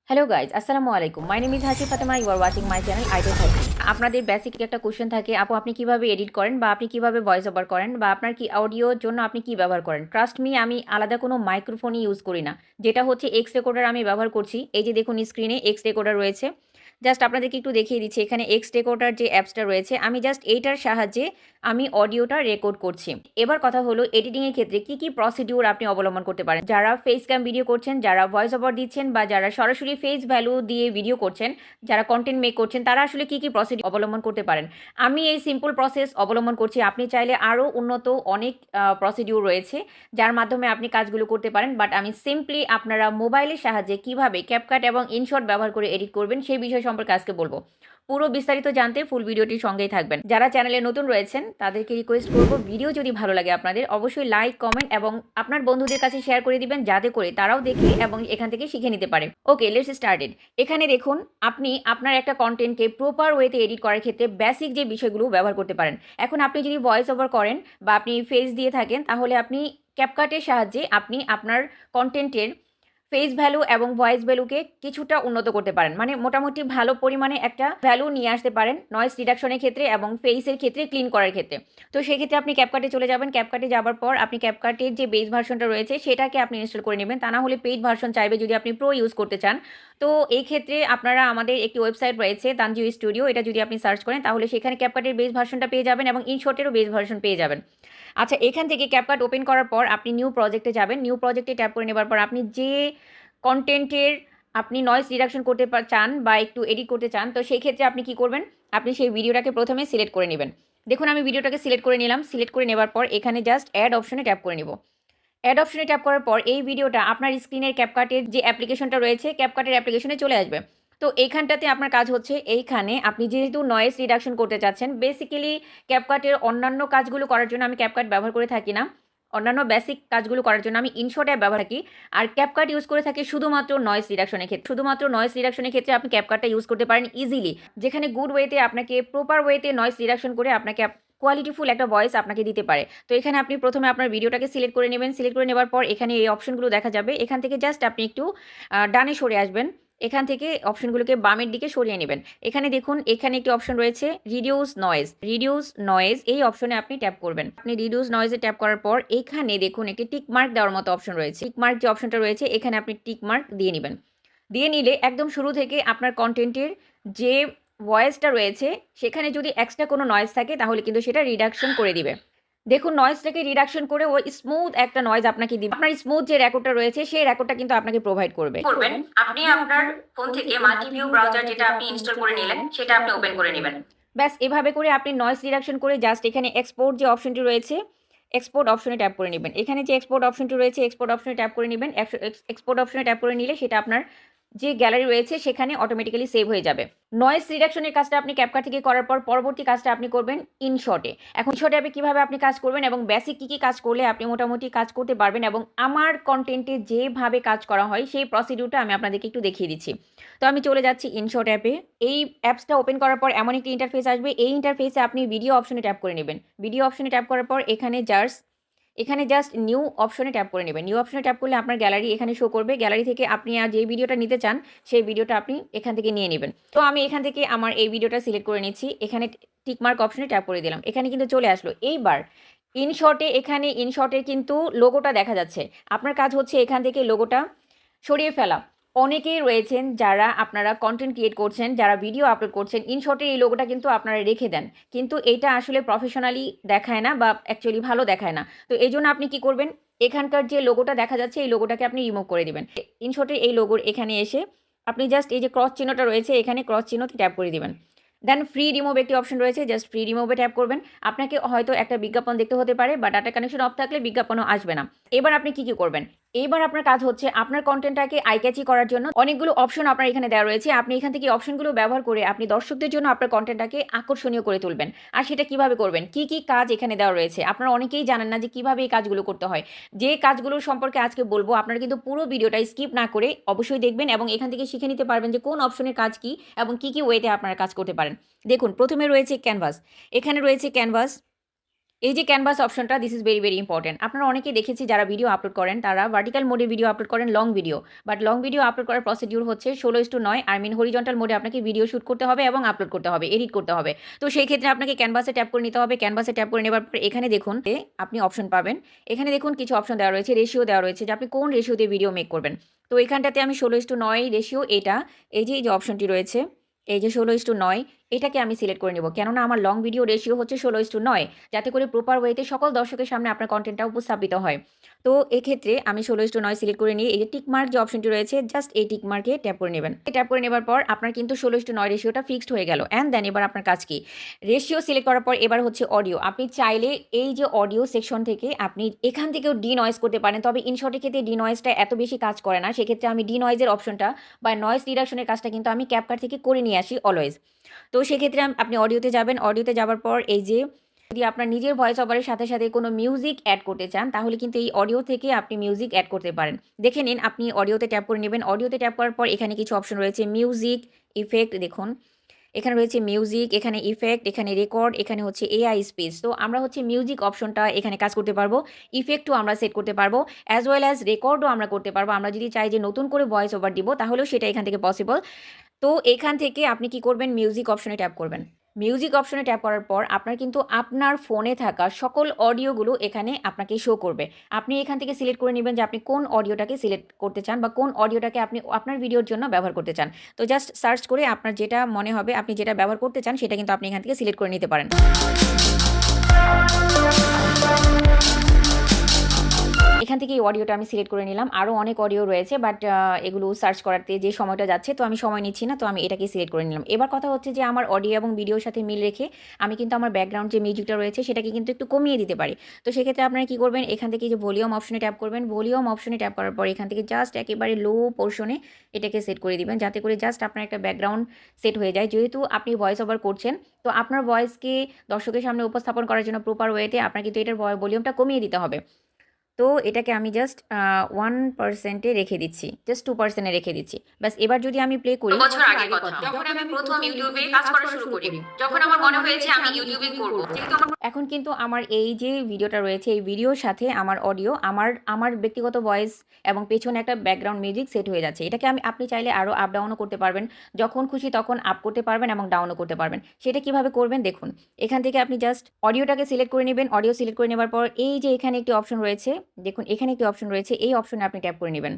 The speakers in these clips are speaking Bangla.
হ্যালো গাইজ, আসসালামু আলাইকুম। মাই name is Hasi Fatema. You are watching my channel idol থাকি। আপনাদের বেসিক একটা কোশ্চেন থাকে, আপু আপনি কিভাবে এডিট করেন বা আপনি কিভাবে ভয়েস ওভার করেন বা আপনার কি অডিওর জন্য আপনি কি ব্যবহার করেন। ট্রাস্ট মি, আমি আলাদা কোনো মাইক্রোফোনই ইউজ করি না, যেটা হচ্ছে এক্স রেকর্ডার আমি ব্যবহার করছি। এই যে দেখুন স্ক্রিনে এক্স রেকর্ডার রয়েছে। জাস্ট আপনাদেরকে একটু দেখিয়ে দিচ্ছি, এখানে এক্স রেকর্ডার যে অ্যাপসটা রয়েছে, আমি জাস্ট এইটার সাহায্যে আমি অডিওটা রেকর্ড করছি। এবার কথা হলো এডিটিংয়ের ক্ষেত্রে কি কি প্রসিডিউর আপনি অবলম্বন করতে পারেন। যারা ফেস ক্যাম ভিডিও করছেন, যারা ভয়েস ওভার দিচ্ছেন বা যারা সরাসরি ফেস ভ্যালু দিয়ে ভিডিও করছেন, যারা কন্টেন্ট মেক করছেন, তারা আসলে কি কি প্রসিডিউর অবলম্বন করতে পারেন। আমি এই সিম্পল প্রসেস অবলম্বন করছি। আপনি চাইলে আরও উন্নত অনেক প্রসিডিউর রয়েছে যার মাধ্যমে আপনি কাজগুলো করতে পারেন, বাট আমি সিম্পলি আপনারা মোবাইলের সাহায্যে কিভাবে ক্যাপকাট এবং ইনশট ব্যবহার করে এডিট করবেন সেই বিষয় সম্পর্কে আজকে বলবো। পুরো বিস্তারিত জানতে ফুল ভিডিওটির সঙ্গেই থাকবেন। যারা চ্যানেলে নতুন রয়েছেন তাদেরকে রিকোয়েস্ট করব, ভিডিও যদি ভালো লাগে আপনাদের অবশ্যই লাইক, কমেন্ট এবং আপনার বন্ধুদের কাছে শেয়ার করে দিবেন, যাতে করে তারাও দেখে এবং এখান থেকে শিখে নিতে পারে। ওকে, লেটস স্টার্টেড। এখানে দেখুন, আপনি আপনার একটা কন্টেন্টকে প্রপার ওয়েতে এডিট করার ক্ষেত্রে বেসিক যে বিষয়গুলো ব্যবহার করতে পারেন। এখন আপনি যদি ভয়েস ওভার করেন বা আপনি ফেস দিয়ে থাকেন, তাহলে আপনি ক্যাপকাটের সাহায্যে আপনি আপনার কন্টেন্টের ফেস ভ্যালু এবং ভয়েস ভ্যালুকে কিছুটা উন্নত করতে পারেন, মানে মোটামুটি ভালো পরিমাণে একটা ভ্যালু নিয়ে আসতে পারেন নয়েজ রিডাকশনের ক্ষেত্রে এবং ফেসের ক্ষেত্রে ক্লিন করার ক্ষেত্রে। তো সেক্ষেত্রে আপনি ক্যাপকাটে চলে যাবেন। ক্যাপকাটে যাওয়ার পর আপনি ক্যাপকাটের যে বেস ভার্সনটা রয়েছে সেটাকে আপনি ইনস্টল করে নেবেন, তা না হলে পেইড ভার্সন চাইবে যদি আপনি প্রো ইউজ করতে চান। তো এই ক্ষেত্রে আপনারা আমাদের একটি ওয়েবসাইট রয়েছে তানজিও স্টুডিও, এটা যদি আপনি সার্চ করেন তাহলে সেখানে ক্যাপকাটের বেস ভার্সনটা পেয়ে যাবেন এবং ইনশটেরও বেস ভার্সন পেয়ে যাবেন। আচ্ছা, এখান থেকে ক্যাপকাট ওপেন করার পর আপনি নিউ প্রজেক্টে যাবেন। নিউ প্রজেক্টে ট্যাপ করে নেবার পর আপনি যে কন্টেন্টের আপনি নয়েজ রিডাকশন করতে চান বা একটু এডিট করতে চান, তো সেই ক্ষেত্রে আপনি কি করবেন, আপনি সেই ভিডিওটাকে প্রথমে সিলেক্ট করে নেবেন। দেখুন আমি ভিডিওটাকে সিলেক্ট করে নিলাম। সিলেক্ট করে নেবার পর এখানে জাস্ট অ্যাড অপশনে ট্যাপ করে নেব। অ্যাড অপশনে ট্যাপ করার পর এই ভিডিওটা আপনার স্ক্রিনের ক্যাপকাটের যে অ্যাপ্লিকেশনটা রয়েছে ক্যাপকাটের অ্যাপ্লিকেশনে চলে আসবে। তো এইখানটাতে আপনার কাজ হচ্ছে, এইখানে আপনি যেহেতু নয়েজ রিডাকশন করতে চাচ্ছেন, বেসিক্যালি ক্যাপকাটের অন্যান্য কাজগুলো করার জন্য আমি ক্যাপকাট ব্যবহার করে থাকি না। অন্যান্য বেসিক কাজগুলো করার জন্য আমি ইনশট অ্যাপ ব্যবহার করি, আর ক্যাপকাট ইউজ করে থাকি শুধুমাত্র নয়েজ রিডাকশনের ক্ষেত্রে। শুধুমাত্র নয়েজ রিডাকশনের ক্ষেত্রে আপনি ক্যাপকাটটা ইউজ করতে পারেন ইজিলি, যেখানে গুড ওয়েতে আপনাকে প্রপার ওয়েতে নয়েজ রিডাকশন করে আপনাকে কোয়ালিটিফুল একটা ভয়েস আপনাকে দিতে পারে। তো এখানে আপনি প্রথমে আপনার ভিডিওটাকে সিলেক্ট করে নেবেন। সিলেক্ট করে নেবার পর এখানে এই অপশনগুলো দেখা যাবে, এখান থেকে জাস্ট আপনি একটু ডানে সরে আসবেন। এখান থেকে অপশনগুলোকে বামের দিকে সরিয়ে নেবেন। এখানে দেখুন, এখানে একটি অপশন রয়েছে রিডিউস নয়েজ। রিডিউস নয়েজ এই অপশনে আপনি ট্যাপ করবেন। আপনি রিডিউস নয়েজে ট্যাপ করার পর এখানে দেখুন একটি টিক মার্ক দেওয়ার মতো অপশন রয়েছে। টিক মার্ক যে অপশনটা রয়েছে এখানে আপনি টিক মার্ক দিয়ে নেবেন। দিয়ে নিলে একদম শুরু থেকে আপনার কন্টেন্টের যে ভয়েসটা রয়েছে সেখানে যদি এক্সট্রা কোনো নয়েজ থাকে তাহলে কিন্তু সেটা রিডাকশন করে দিবে। দেখুন নয়েজটাকে রিডাকশন করে ও স্মুথ একটা নয়েজ আপনাকে দিবে। আপনার স্মুথ যে রেকর্ডটা রয়েছে সেই রেকর্ডটা কিন্তু আপনাকে প্রোভাইড করবে। করবেন আপনি আপনার ফোন থেকে মাল্টিভিউ ব্রাউজার যেটা আপনি ইনস্টল করে নিলেন সেটা আপনি ওপেন করে নেবেন। ব্যাস এভাবে করে আপনি নয়েজ রিডাকশন করে জাস্ট এখানে এক্সপোর্ট যে অপশনটি রয়েছে এক্সপোর্ট অপশনে ট্যাপ করে নেবেন। এখানে যে এক্সপোর্ট অপশনটি রয়েছে এক্সপোর্ট অপশনে ট্যাপ করে নেবেন। এক্সপোর্ট অপশনে ট্যাপ করে নিলে সেটা আপনার যে গ্যালারি রয়েছে সেখানে অটোমেটিক্যালি সেভ হয়ে যাবে। নয়েজ রিডাকশনের কাজটা আপনি ক্যাপকাট থেকে করার পর পরবর্তী কাজটা আপনি করবেন ইনশটে। এখন ইনশটে আপনি কীভাবে আপনি কাজ করবেন এবং বেসিক কী কী কাজ করলে আপনি মোটামুটি কাজ করতে পারবেন এবং আমার কন্টেন্টে যেভাবে কাজ করা হয় সেই প্রসিডিউরটা আমি আপনাদেরকে একটু দেখিয়ে দিচ্ছি। তো আমি চলে যাচ্ছি ইনশট অ্যাপে। এই অ্যাপসটা ওপেন করার পর এমন একটি ইন্টারফেস আসবে। এই ইন্টারফেসে আপনি ভিডিও অপশনে ট্যাপ করে নেবেন। ভিডিও অপশনে ট্যাপ করার পর এখানে জাস্ট নিউ অপশনে ট্যাপ করে নেবেন। নিউ অপশনে ট্যাপ করলে আপনার গ্যালারি এখানে শো করবে। গ্যালারি থেকে আপনি আর যেই ভিডিওটা নিতে চান সেই ভিডিওটা আপনি এখান থেকে নিয়ে নেবেন। তো আমি এখান থেকে আমার এই ভিডিওটা সিলেক্ট করে নিচ্ছি। এখানে টিকমার্ক অপশনে ট্যাপ করে দিলাম। এখানে কিন্তু চলে আসলো। এইবার এখানে ইনশটের কিন্তু লোগোটা দেখা যাচ্ছে। আপনার কাজ হচ্ছে এখান থেকে লোগোটা সরিয়ে ফেলা। অনেকেই রয়েছেন যারা আপনারা কন্টেন্ট ক্রিয়েট করছেন, যারা ভিডিও আপলোড করছেন, ইনশটের এই লোগোটা কিন্তু আপনারা রেখে দেন, কিন্তু এটা আসলে প্রফেশনালি দেখায় না বা অ্যাকচুয়ালি ভালো দেখায় না। তো এই জন্য আপনি কি করবেন, এখানকার যে লোগোটা দেখা যাচ্ছে এই লোগোটাকে আপনি রিমুভ করে দিবেন। ইনশটের এই লোগোর এখানে এসে আপনি জাস্ট এই যে ক্রস চিহ্নটা রয়েছে এখানে ক্রস চিহ্নতে ট্যাপ করে দিবেন। দেন ফ্রি রিমুভ একটি অপশন রয়েছে, জাস্ট ফ্রি রিমুভে ট্যাপ করবেন। আপনাকে হয়তো একটা বিজ্ঞাপন দেখতে হতে পারে বা ডাটা কানেকশন অফ থাকলে বিজ্ঞাপনও আসবে না। এবার আপনি কি করবেন, এইবার আপনার কাজ হচ্ছে আপনার কন্টেন্টটাকে আই ক্যাচি করার জন্য অনেকগুলো অপশন আপনার এখানে দেওয়া রয়েছে। আপনি এখান থেকে অপশনগুলো ব্যবহার করে আপনি দর্শকদের জন্য আপনার কন্টেন্টটাকে আকর্ষণীয় করে তুলবেন। আর সেটা কিভাবে করবেন, কি কি কাজ এখানে দেওয়া রয়েছে, আপনারা অনেকেই জানেন না যে কিভাবে এই কাজগুলো করতে হয়। যে কাজগুলোর সম্পর্কে আজকে বলবো আপনারা কিন্তু পুরো ভিডিওটা স্কিপ না করে অবশ্যই দেখবেন এবং এখান থেকে শিখে নিতে পারবেন যে কোন অপশনের কাজ কি এবং কি কি ওয়েতে আপনারা কাজ করতে পারেন। দেখুন প্রথমে রয়েছে ক্যানভাস। এখানে রয়েছে ক্যানভাস। এই যে ক্যানভাস অপশনটা, this is very very important. আপনারা অনেকেই দেখেছি যারা ভিডিও আপলোড করেন তারা ভার্টিক্যাল মোডে ভিডিও আপলোড করেন, long video. But long video upload করার প্রসিডিউর হচ্ছে 16:9, আই মিন হরিজন্টাল মোডে আপনাকে ভিডিও শুট করতে হবে এবং আপলোড করতে হবে, এডিট করতে হবে। তো সেই ক্ষেত্রে আপনাকে ক্যানভাসে ট্যাপ করে নিতে হবে। ক্যানভাসে ট্যাপ করে নেবার পর এখানে দেখুন আপনি অপশন পাবেন। এখানে দেখুন কিছু অপশন দেওয়া রয়েছে, রেশিও দেওয়া রয়েছে যে আপনি কোন রেশিওতে ভিডিও মেক করবেন। তো এখানটাতে আমি 16:9 রেশিও, এটা এই যে অপশনটি রয়েছে, এই যে 16:9, এটাকে আমি সিলেক্ট করে নেব। কেননা আমার লং ভিডিও রেশিও হচ্ছে 16:9, যাতে করে প্রপার ওয়েতে সকল দর্শকের সামনে আপনার কন্টেন্টটা উপস্থাপিত হয়। তো এক্ষেত্রে আমি 16:9 সিলেক্ট করে নিয়ে এই যে টিক মার্ক যে অপশনটি রয়েছে, জাস্ট এই টিক মার্কে ট্যাপ করে নেবেন। ট্যাপ করে নেবার পর আপনার কিন্তু 16:9 রেশিওটা ফিক্সড হয়ে গেল। অ্যান্ড দেন এবার আপনার কাজ কি, রেশিও সিলেক্ট করার পর এবার হচ্ছে অডিও। আপনি চাইলে এই যে অডিও সেকশন থেকে আপনি এখান থেকেও ডি নয়েজ করতে পারেন, তবে ইনশর্টের ক্ষেত্রে ডি নয়েজটা এত বেশি কাজ করে না। সেক্ষেত্রে আমি ডি নয়েজের অপশনটা বা নয়েজ রিডাকশনের কাজটা কিন্তু আমি ক্যাপকাট থেকে করে নিয়ে আসি অলওয়েজ। তো সেক্ষেত্রে আপনি অডিওতে যাবেন। অডিওতে যাবার পর এই যে যদি আপনার নিজের ভয়েস ওভারের সাথে সাথে কোনো মিউজিক অ্যাড করতে চান, তাহলে কিন্তু এই অডিও থেকে আপনি মিউজিক অ্যাড করতে পারেন। দেখে নিন, আপনি অডিওতে ট্যাপ করে নেবেন। অডিওতে ট্যাপ করার পর এখানে কিছু অপশন রয়েছে, মিউজিক, ইফেক্ট, দেখুন এখানে রয়েছে মিউজিক, এখানে ইফেক্ট, এখানে রেকর্ড, এখানে হচ্ছে এআই স্পেস। তো আমরা হচ্ছে মিউজিক অপশনটা এখানে কাজ করতে পারবো, ইফেক্টও আমরা সেট করতে পারবো, অ্যাজ ওয়েল অ্যাজ রেকর্ডও আমরা করতে পারবো। আমরা যদি চাই যে নতুন করে ভয়েস ওভার দিব, তাহলেও সেটা এখান থেকে পসিবল। তো এখান থেকে আপনি কি করবেন, মিউজিক অপশনে ট্যাপ করবেন। মিউজিক অপশনে ট্যাপ করার পর আপনার কিন্তু আপনার ফোনে থাকা সকল অডিওগুলো এখানে আপনাকে শো করবে। আপনি এখান থেকে সিলেক্ট করে নেবেন যে আপনি কোন অডিওটাকে সিলেক্ট করতে চান বা কোন অডিওটাকে আপনি আপনার ভিডিওর জন্য ব্যবহার করতে চান। তো জাস্ট সার্চ করে আপনার যেটা মনে হবে, আপনি যেটা ব্যবহার করতে চান, সেটা কিন্তু আপনি এখান থেকে সিলেক্ট করে নিতে পারেন। এখান থেকে এই অডিওটা আমি সিলেক্ট করে নিলাম। আরও অনেক অডিও রয়েছে, বাট এগুলো সার্চ করাতে যে সময়টা যাচ্ছে, তো আমি সময় নিচ্ছি না, তো আমি এটাকে সিলেক্ট করে নিলাম। এবার কথা হচ্ছে যে আমার অডিও এবং ভিডিওর সাথে মিল রেখে আমি কিন্তু আমার ব্যাকগ্রাউন্ড যে মিউজিকটা রয়েছে সেটাকে কিন্তু একটু কমিয়ে দিতে পারি। তো সেক্ষেত্রে আপনারা কী করবেন, এখান থেকে যে ভলিউম অপশনে ট্যাপ করবেন। ভলিউম অপশনে ট্যাপ করার পর এখান থেকে জাস্ট একেবারে লো পোর্শনে এটাকে সেট করে দিবেন, যাতে করে জাস্ট আপনার একটা ব্যাকগ্রাউন্ড সেট হয়ে যায়। যেহেতু আপনি ভয়েস ওভার করছেন, তো আপনার ভয়েসকে দর্শকের সামনে উপস্থাপন করার জন্য প্রপার ওয়েতে আপনার কিন্তু এটার ভলিউমটা কমিয়ে দিতে হবে। তো এটাকে আমি জাস্ট 1% রেখে দিচ্ছি, জাস্ট 2% রেখে দিচ্ছি। ব্যাস, এবার যদি আমি প্লে করি, বছর আগের কথা, যখন আমি প্রথম ইউটিউবে কাজ করা শুরু করি, যখন আমার মনে হয়েছে আমি ইউটিউবিং করব, যেহেতু আমার এখন কিন্তু আমার এই যে ভিডিওটা রয়েছে, এই ভিডিওর সাথে আমার অডিও, আমার ব্যক্তিগত ভয়েস এবং পেছনে একটা ব্যাকগ্রাউন্ড মিউজিক সেট হয়ে যাচ্ছে। এটাকে আপনি চাইলে আরও আপ ডাউনও করতে পারবেন, যখন খুশি তখন আপ করতে পারবেন এবং ডাউনও করতে পারবেন। সেটা কিভাবে করবেন দেখুন, এখান থেকে আপনি জাস্ট অডিওটাকে সিলেক্ট করে নেবেন। অডিও সিলেক্ট করে নেবার পর এই যে এখানে একটি অপশন রয়েছে, দেখুন এখানে একটি অপশন রয়েছে, এই অপশনে আপনি ট্যাপ করে নেবেন।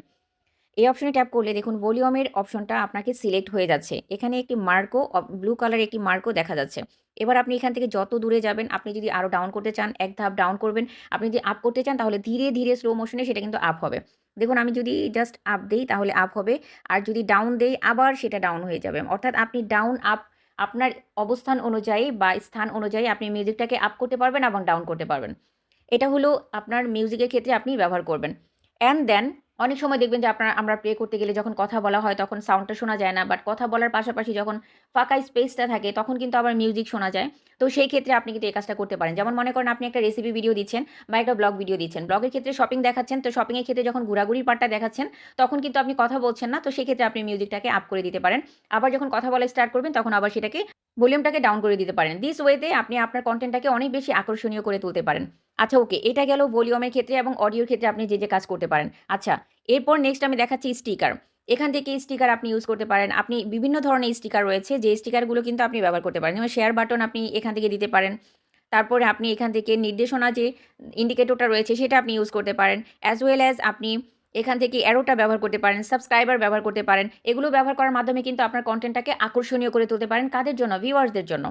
এই অপশনে ট্যাপ করলে দেখুন ভলিউমের অপশনটা আপনাকে সিলেক্ট হয়ে যাচ্ছে। এখানে একটি মার্কও, ব্লু কালার একটি মার্কও দেখা যাচ্ছে। এবার আপনি এখান থেকে যত দূরে যাবেন, আপনি যদি আরও ডাউন করতে চান এক ধাপ ডাউন করবেন, আপনি যদি আপ করতে চান তাহলে ধীরে ধীরে স্লো মোশনে সেটা কিন্তু আপ হবে। দেখুন আমি যদি জাস্ট আপ দেই তাহলে আপ হবে, আর যদি ডাউন দেই আবার সেটা ডাউন হয়ে যাবে। অর্থাৎ আপনি ডাউন আপ আপনার অবস্থান অনুযায়ী বা স্থান অনুযায়ী আপনি মিউজিকটাকে আপ করতে পারবেন এবং ডাউন করতে পারবেন। এটা হলো আপনার মিউজিকের ক্ষেত্রে আপনি ব্যবহার করবেন। অ্যান্ড দেন অনেক সময় দেখবেন যে আমরা প্লে করতে গেলে যখন কথা বলা হয় তখন সাউন্ডটা শোনা যায় না, বাট কথা বলার পাশাপাশি যখন ফাঁকা স্পেসটা থাকে তখন কিন্তু আবার মিউজিক শোনা যায়। তো সেই ক্ষেত্রে আপনি কিন্তু এই কাজটা করতে পারেন। যেমন মনে করেন আপনি একটা রেসিপি ভিডিও দিচ্ছেন বা একটা ব্লগ ভিডিও দিচ্ছেন, ব্লগের ক্ষেত্রে শপিং দেখাচ্ছেন, তো শপিংয়ের ক্ষেত্রে যখন ঘোরাঘুরির পার্টটা দেখাচ্ছেন তখন কিন্তু আপনি কথা বলছেন না, তো সেক্ষেত্রে আপনি মিউজিকটাকে আপ করে দিতে পারেন। আবার যখন কথা বলা স্টার্ট করবেন তখন আবার সেটাকে ভলিউমটাকে ডাউন করে দিতে পারেন। দিস ওয়েতে আপনি আপনার কন্টেন্টটাকে অনেক বেশি আকর্ষণীয় করে তুলতে পারেন। আচ্ছা ওকে, এটা গেল ভলিউমের ক্ষেত্রে এবং অডিওর ক্ষেত্রে আপনি যে কাজ করতে পারেন। আচ্ছা, এরপর নেক্সট আমি দেখাচ্ছি স্টিকার। এখান থেকে স্টিকার আপনি ইউজ করতে পারেন। আপনি বিভিন্ন ধরনের স্টিকার রয়েছে, যে স্টিকারগুলো কিন্তু আপনি ব্যবহার করতে পারেন। যেমন শেয়ার বাটন আপনি এখান থেকে দিতে পারেন। তারপরে আপনি এখান থেকে নির্দেশনা যে ইন্ডিকেটরটা রয়েছে সেটা আপনি ইউজ করতে পারেন। অ্যাজ ওয়েল অ্যাজ আপনি এখান থেকে অ্যারোটা ব্যবহার করতে পারেন, সাবস্ক্রাইবার ব্যবহার করতে পারেন। এগুলো ব্যবহার করার মাধ্যমে কিন্তু আপনার কন্টেন্টটাকে আকর্ষণীয় করে তুলতে পারেন। কাদের জন্য? ভিউয়ার্সদের জন্য।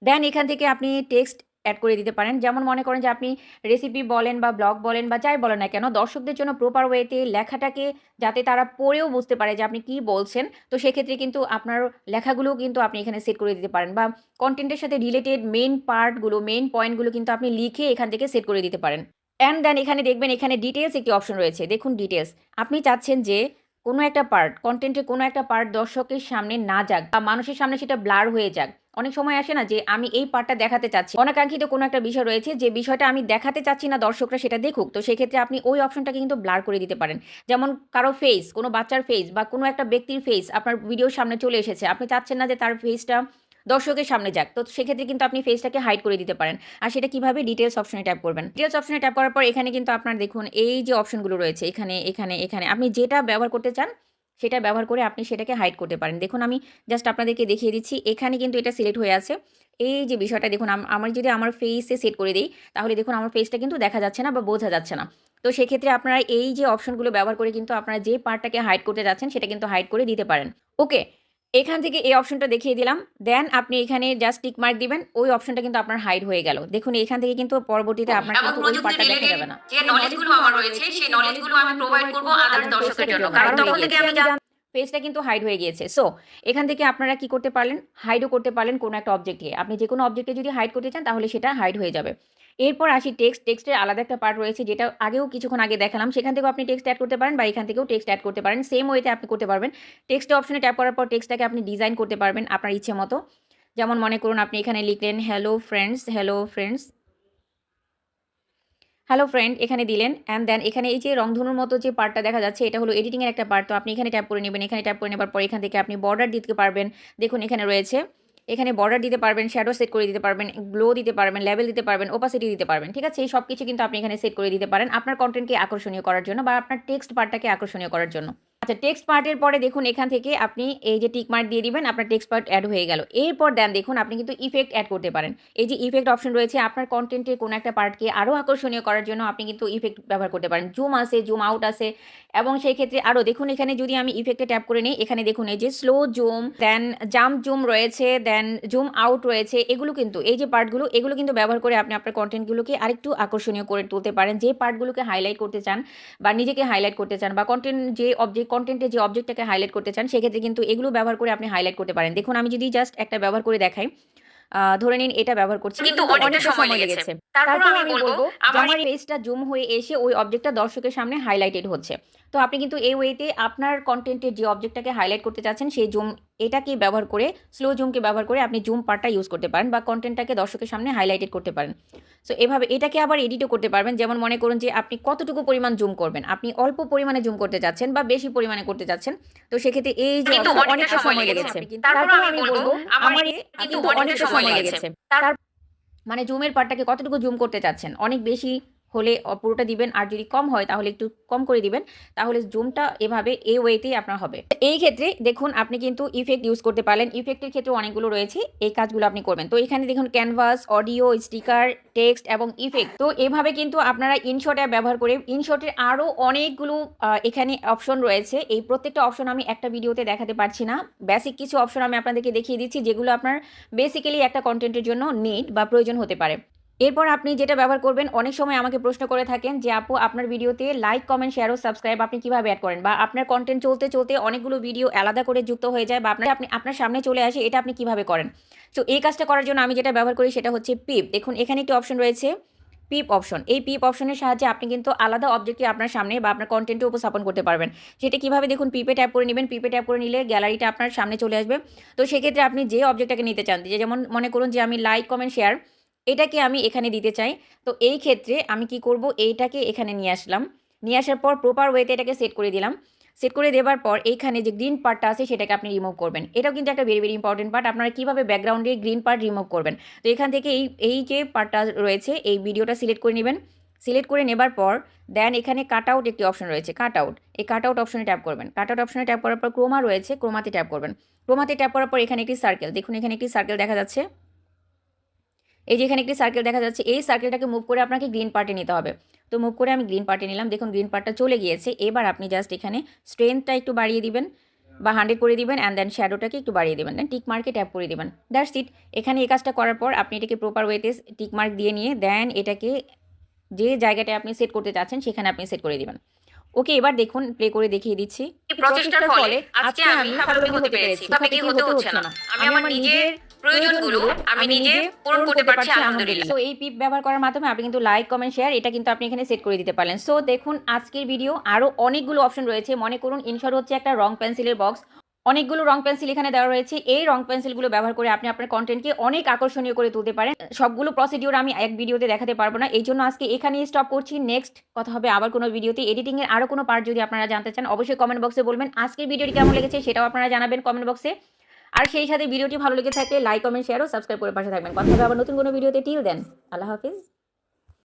দেন এখান থেকে আপনি টেক্সট অ্যাড করে দিতে পারেন। যেমন মনে করেন যে আপনি রেসিপি বলেন বা ব্লগ বলেন বা যাই বলেন না কেন, দর্শকদের জন্য প্রপার ওয়েতে লেখাটাকে যাতে তারা পড়েও বুঝতে পারে যে আপনি কী বলছেন, তো সেক্ষেত্রে কিন্তু আপনার লেখাগুলোও কিন্তু আপনি এখানে সেট করে দিতে পারেন, বা কন্টেন্টের সাথে রিলেটেড মেইন পার্টগুলো, মেইন পয়েন্টগুলো কিন্তু আপনি লিখে এখান থেকে সেট করে দিতে পারেন। অ্যান্ড দেন এখানে দেখবেন এখানে ডিটেলস একটি অপশন রয়েছে। দেখুন ডিটেলস, আপনি চাচ্ছেন যে কোনো একটা পার্ট, কন্টেন্টের কোনো একটা পার্ট দর্শকের সামনে না যাক বা মানুষের সামনে সেটা ব্লার হয়ে যাক। অনেক সময় আসে না যে আমি এই পার্টটা দেখাতে চাচ্ছি, অনাকাঙ্ক্ষিত কোনো একটা বিষয় রয়েছে যে বিষয়টা আমি দেখাতে চাচ্ছি না দর্শকরা সেটা দেখুক, তো সেক্ষেত্রে আপনি ওই অপশনটাকে কিন্তু ব্লার করে দিতে পারেন। যেমন কারো ফেস, কোনো বাচ্চার ফেস বা কোনো একটা ব্যক্তির ফেস আপনার ভিডিওর সামনে চলে এসেছে, আপনি চাচ্ছেন না যে তার ফেসটা দর্শকের সামনে যাক। তো সেক্ষেত্রে কিন্তু আপনি ফেসটাকে হাইড করে দিতে পারেন। আর সেটা কিভাবে? ডিটেইলস অপশনে ট্যাপ করবেন। ডিটেইলস অপশনে ট্যাপ করার পর এখানে কিন্তু আপনার দেখুন এই যে অপশনগুলো রয়েছে এখানে আপনি যেটা ব্যবহার করতে চান সেটা ব্যবহার করে আপনি সেটাকে হাইড করতে পারেন। দেখুন আমি জাস্ট আপনাদেরকে দেখিয়ে দিচ্ছি। এখানে কিন্তু এটা সিলেক্ট হয়ে আছে। এই যে বিষয়টা দেখুন আমার যদি আমার ফেসে সেট করে দেই তাহলে দেখুন আমার ফেসটা কিন্তু দেখা যাচ্ছে না বা বোঝা যাচ্ছে না। তো সেক্ষেত্রে আপনারা এই যে অপশনগুলো ব্যবহার করে কিন্তু আপনারা যে পার্টটাকে হাইড করতে যাচ্ছেন সেটা কিন্তু হাইড করে দিতে পারেন। ওকে। এখান থেকে এই অপশনটা দেখিয়ে দিলাম। দেন আপনি এখানে জাস্ট টিক মার্ক দিবেন। ওই অপশনটা কিন্তু আপনার হাইড হয়ে গেল। দেখুন এখান থেকে কিন্তু পরবর্তীতে আপনার এবং কিন্তু ওই প্রযুক্তি পার্টটা দেখা রিলেটেড যাবে না। যে নলেজগুলো আমার রয়েছে সেই নলেজগুলো আমি প্রোভাইড করব আদার্স দর্শকের জন্য, কারণ তখন থেকে আমি পেজটা কিন্তু হাইড হয়ে গিয়েছে। সো এখান থেকে আপনারা কি করতে পারলেন? হাইডও করতে পারলেন কোনো একটা অবজেক্টকে। আপনি যেকোনো অবজেক্টে যদি হাইড করতে চান তাহলে সেটা হাইড হয়ে যাবে। এরপর আসি টেক্সট। টেক্সটের আলাদা একটা পার্ট রয়েছে যেটা আগেও কিছুক্ষণ আগে দেখালাম। সেখান থেকেও আপনি টেক্সট এড করতে পারেন বা এখান থেকেও টেক্সট এড করতে পারেন। সেম ওয়েতে আপনি করতে পারবেন। টেক্সট অপশনে ট্যাপ করার পর টেক্সটটাকে আপনি ডিজাইন করতে পারবেন আপনার ইচ্ছে মতো। যেমন মনে করুন আপনি এখানে লিখলেন হ্যালো ফ্রেন্ড এখানে দিলেন অ্যান্ড দেন এখানে এই যে রংধনুর মতো যে পার্টটা দেখা যাচ্ছে এটা হলো এডিটিংয়ের একটা পার্ট। তো আপনি এখানে ট্যাপ করে নেবেন। এখানে ট্যাপ করে নেবার পর এখান থেকে আপনি বর্ডার দিতে পারবেন। দেখুন এখানে রয়েছে। এখানে বর্ডার দিতে পারবেন, শ্যাডো সেট করে দিতে পারবেন, গ্লো দিতে পারবেন, লেভেল দিতে পারবেন, ওপাসিটি দিতে পারবেন। ঠিক আছে? এই সব কিছু কিন্তু আপনি এখানে সেট করে দিতে পারেন আপনার কন্টেন্টকে আকর্ষণীয় করার জন্য বা আপনার টেক্সট পার্টটাকে আকর্ষণীয় করার জন্য। আচ্ছা, টেক্সট পার্টের পরে দেখুন এখান থেকে আপনি এই যে টিক মার্ক দিয়ে দিবেন, আপনার টেক্সট পার্ট অ্যাড হয়ে গেল। এরপর দেন দেখুন আপনি কিন্তু ইফেক্ট অ্যাড করতে পারেন। এই যে ইফেক্ট অপশন রয়েছে আপনার কন্টেন্টের কোনো একটা পার্টকে আরও আকর্ষণীয় করার জন্য আপনি কিন্তু ইফেক্ট ব্যবহার করতে পারেন। জুম আছে, জুম আউট আছে এবং সেই ক্ষেত্রে আরও দেখুন এখানে যদি আমি ইফেক্টে ট্যাপ করে নিই এখানে দেখুন এই যে স্লো জুম, দেন জাম্প জুম রয়েছে, দেন জুম আউট রয়েছে। এগুলো কিন্তু এই যে পার্টগুলো এগুলো কিন্তু ব্যবহার করে আপনি আপনার কন্টেন্টগুলোকে আরেকটু আকর্ষণীয় করে তুলতে পারেন। যে পার্টগুলোকে হাইলাইট করতে চান বা নিজেকে হাইলাইট করতে চান বা কন্টেন্টে যে অবজেক্টটাকে হাইলাইট করতে চান সেক্ষেত্রে কিন্তু এগুলো ব্যবহার করে আপনি হাইলাইট করতে পারেন। দেখুন আমি যদি জাস্ট একটা ব্যবহার করে দেখাই, ধরে নিন এটা ব্যবহার করছি কিন্তু অনেকটা সময় লেগেছে। তারপর আমি বলবো আমার পেজটা জুম হয়ে এসে ওই অবজেক্টটা দর্শকের সামনে হাইলাইটেড হচ্ছে। তো আপনি কিন্তু এই ওয়েতে আপনার কন্টেন্টের যে অবজেক্টটাকে হাইলাইট করতে চাচ্ছেন সেই এটাকে ব্যবহার করে স্লো জুমকে ব্যবহার করে আপনি জুম পার্টটা ইউজ করতে পারেন বা কন্টেন্টটাকে দর্শকের সামনে হাইলাইটেড করতে পারেন। সো এভাবে এটাকে আবার এডিটও করতে পারবেন। যেমন মনে করুন যে আপনি কতটুকু পরিমাণ জুম করবেন, আপনি অল্প পরিমাণে জুম করতে চাচ্ছেন বা বেশি পরিমাণে করতে চাচ্ছেন। তো সেক্ষেত্রে এই যে কিন্তু অনেকটা সময় লেগেছে। তারপর আমি বলবো আমার কিন্তু অনেকটা সময় লেগেছে। মানে জুমের পার্টটাকে কতটুকু জুম করতে চাচ্ছেন? অনেক বেশি হলে পুরোটা দিবেন আর যদি কম হয় তাহলে একটু কম করে দিবেন। তাহলে জুমটা এভাবে এই ওয়েতেই আপনার হবে। এই ক্ষেত্রে দেখুন আপনি কিন্তু ইফেক্ট ইউজ করতে পারলেন। ইফেক্টের ক্ষেত্রে অনেকগুলো রয়েছে। এই কাজগুলো আপনি করবেন। তো এখানে দেখুন ক্যানভাস, অডিও, স্টিকার, টেক্সট এবং ইফেক্ট। তো এভাবে কিন্তু আপনারা ইনশট অ্যাপ ব্যবহার করে ইনশটের আরও অনেকগুলো এখানে অপশন রয়েছে। এই প্রত্যেকটা অপশন আমি একটা ভিডিওতে দেখাতে পারছি না। বেসিক কিছু অপশন আমি আপনাদেরকে দেখিয়ে দিচ্ছি যেগুলো আপনার বেসিক্যালি একটা কন্টেন্টের জন্য নিড বা প্রয়োজন হতে পারে। এরপর আপনি যেটা ব্যবহার করবেন, অনেক সময় আমাকে প্রশ্ন করে থাকেন যে আপু আপনার ভিডিওতে লাইক, কমেন্ট, শেয়ার ও সাবস্ক্রাইব আপনি কিভাবে অ্যাড করেন বা আপনার কন্টেন্ট চলতে অনেকগুলো ভিডিও আলাদা করে যুক্ত হয়ে যায় বা আপনার সামনে চলে আসে, এটা আপনি কিভাবে করেন? তো এই কাজটা করার জন্য আমি যেটা ব্যবহার করি সেটা হচ্ছে পিপ। দেখুন এখানে একটি অপশন রয়েছে পিপ অপশন। এই পিপ অপশনের সাহায্যে আপনি কিন্তু আলাদা অবজেক্টকে আপনার সামনে বা আপনার কন্টেন্টে উপস্থাপন করতে পারবেন। সেটা কিভাবে? দেখুন পিপে ট্যাপ করে নেবেন। পিপে ট্যাপ করে নিলে গ্যালারিটা আপনার সামনে চলে আসবে। তো সেক্ষেত্রে আপনি যে অবজেক্টটাকে নিতে চান, যেমন মনে করুন যে আমি লাইক, কমেন্ট, শেয়ার এটাকে আমি এখানে দিতে চাই। তো এই ক্ষেত্রে আমি কি করব? এইটাকে এখানে নিয়ে আসলাম। নিয়ে আসার পর প্রপার ওয়েতে এটাকে সেট করে দিলাম। সেট করে দেওয়ার পর এইখানে যে গ্রিন পার্টটা আছে সেটাকে আপনি রিমুভ করবেন। এটাও কিন্তু একটা ভেরি ইম্পর্টেন্ট পার্ট। আপনারা কীভাবে ব্যাকগ্রাউন্ডে গ্রিন পার্ট রিমুভ করবেন? তো এখান থেকে এই যে পার্টটা রয়েছে এই ভিডিওটা সিলেক্ট করে নেবেন। সিলেক্ট করে নেবার পর দেন এখানে কাট আউট একটি অপশন রয়েছে, কাট আউট। এই কাট আউট অপশনে ট্যাপ করবেন। কাট আউট অপশনে ট্যাপ করার পর ক্রোমা রয়েছে, ক্রোমাতে ট্যাপ করবেন। ক্রোমাতে ট্যাপ করার পর এখানে একটি সার্কেল, দেখুন এখানে একটি সার্কেল দেখা যাচ্ছে। এই যে এখানে একটি সার্কেল দেখা যাচ্ছে, এই সার্কেলটাকে মুভ করে আপনাকে গ্রিন পার্টে নিতে হবে। তো মুভ করে আমি গ্রিন পার্টে নিলাম। দেখুন গ্রিন পার্টটা চলে গিয়েছে। এবার আপনি জাস্ট এখানে স্ট্রেংথটা একটু বাড়িয়ে দিবেন বা 100 করে দিবেন অ্যান্ড দেন শ্যাডোটাকে একটু বাড়িয়ে দেবেন, দেন টিক মার্কে ট্যাপ করে দিবেন। That's it. এখানে এই কাজটা করার পর আপনি এটাকে প্রপার ওয়েতে টিক মার্ক দিয়ে নিয়ে দেন এটাকে যে জায়গাটায় আপনি সেট করতে চাচ্ছেন সেখানে আপনি সেট করে দিবেন। ওকে, এবার দেখুন প্লে করে দেখিয়ে দিচ্ছি। এই প্রচেষ্টার ফলে আজকে আমি স্বাবলম্বী হতে পেরেছি। ভাবে হতে হচ্ছে না। আমি আমার নিজের প্রয়োজনগুলো আমি নিজে পূরণ করতে পারছি আলহামদুলিল্লাহ। সো এই পিপ ব্যবহার করার মাধ্যমে আপনি কিন্তু লাইক, কমেন্ট, শেয়ার এটা কিন্তু আপনি এখানে সেট করে দিতে পারলেন। সো দেখুন আজকের ভিডিও আরও অনেকগুলো অপশন রয়েছে। মনে করুন ইনশট হচ্ছে একটা রং পেন্সিলের বক্স। অনেকগুলো রং পেন্সিল এখানে দেওয়া রয়েছে। এই রং পেন্সিলগুলো ব্যবহার করে আপনি আপনার কন্টেন্টকে অনেক আকর্ষণীয় করে তুলতে পারেন। সবগুলো প্রসিডিওর আমি এক ভিডিওতে দেখাতে পারবো না, এই জন্য আজকে এখানেই স্টপ করছি। নেক্সট কথা হবে আবার কোনো ভিডিওতে। এডিটিংয়ের আরও কোনো পার্ট যদি আপনারা জানতে চান অবশ্যই কমেন্ট বক্সে বলবেন। আজকের ভিডিওটি কেমন লেগেছে সেটাও আপনারা জানাবেন কমেন্ট বক্সে। আর সেই সাথে ভিডিওটি ভালো লেগে থাকলে লাইক কমেন্ট শেয়ার ও সাবস্ক্রাইব করে পাশে থাকবেন। কথা হবে আবার নতুন কোনো ভিডিওতে। টিল দেন, আল্লাহ হাফিজ।